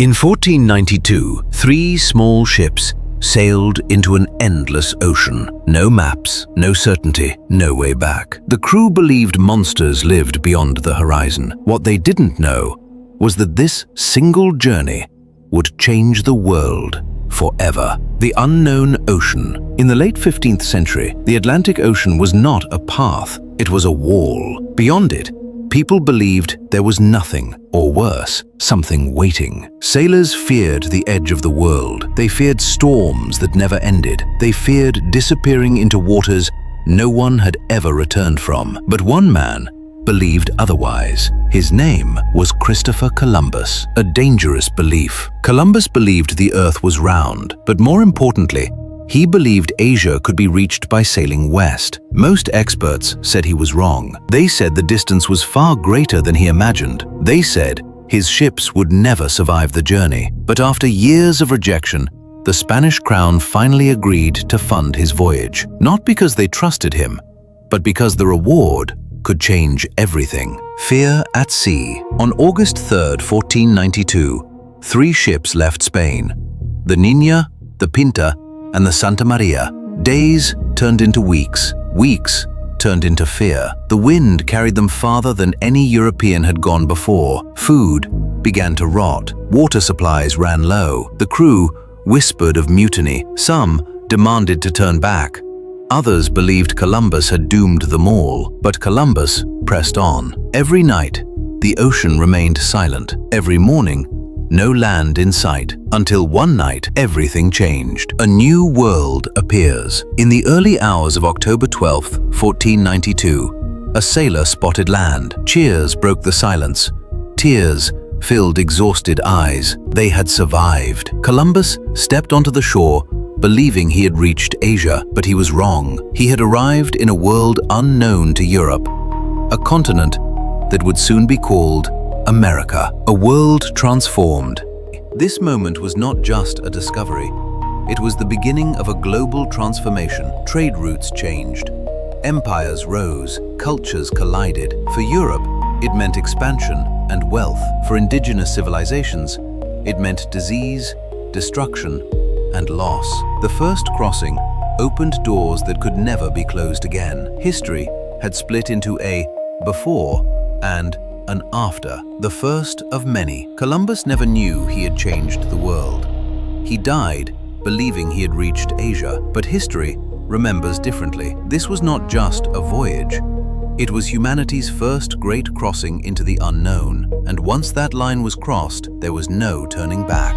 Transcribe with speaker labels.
Speaker 1: In 1492, 3 small ships sailed into an endless ocean. No maps, no certainty, no way back. The crew believed monsters lived beyond the horizon. What they didn't know was that this single journey would change the world forever. The unknown ocean. In the late 15th century, the Atlantic Ocean was not a path, it was a wall. Beyond it, people believed there was nothing, or worse, something waiting. Sailors feared the edge of the world. They feared storms that never ended. They feared disappearing into waters no one had ever returned from. But one man believed otherwise. His name was Christopher Columbus. A dangerous belief. Columbus believed the Earth was round, but more importantly, he believed Asia could be reached by sailing west. Most experts said he was wrong. They said the distance was far greater than he imagined. They said his ships would never survive the journey. But after years of rejection, the Spanish crown finally agreed to fund his voyage. Not because they trusted him, but because the reward could change everything. Fear at sea. On August 3rd, 1492, 3 ships left Spain. The Niña, the Pinta, and the Santa Maria. Days turned into weeks. Weeks turned into fear. The wind carried them farther than any European had gone before. Food began to rot. Water supplies ran low. The crew whispered of mutiny. Some demanded to turn back. Others believed Columbus had doomed them all. But Columbus pressed on. Every night, the ocean remained silent. Every morning, no land in sight. Until one night, everything changed. A new world appears. In the early hours of October 12th, 1492, a sailor spotted land. Cheers broke the silence. Tears filled exhausted eyes. They had survived. Columbus stepped onto the shore, believing he had reached Asia, but he was wrong. He had arrived in a world unknown to Europe, a continent that would soon be called America, a world transformed. This moment was not just a discovery. It was the beginning of a global transformation. Trade routes changed. Empires rose. Cultures collided. For Europe, it meant expansion and wealth. For indigenous civilizations, it meant disease, destruction, and loss. The first crossing opened doors that could never be closed again. History had split into a before and an after, the first of many. Columbus never knew he had changed the world. He died believing he had reached Asia, but history remembers differently. This was not just a voyage. It was humanity's first great crossing into the unknown, and once that line was crossed, there was no turning back.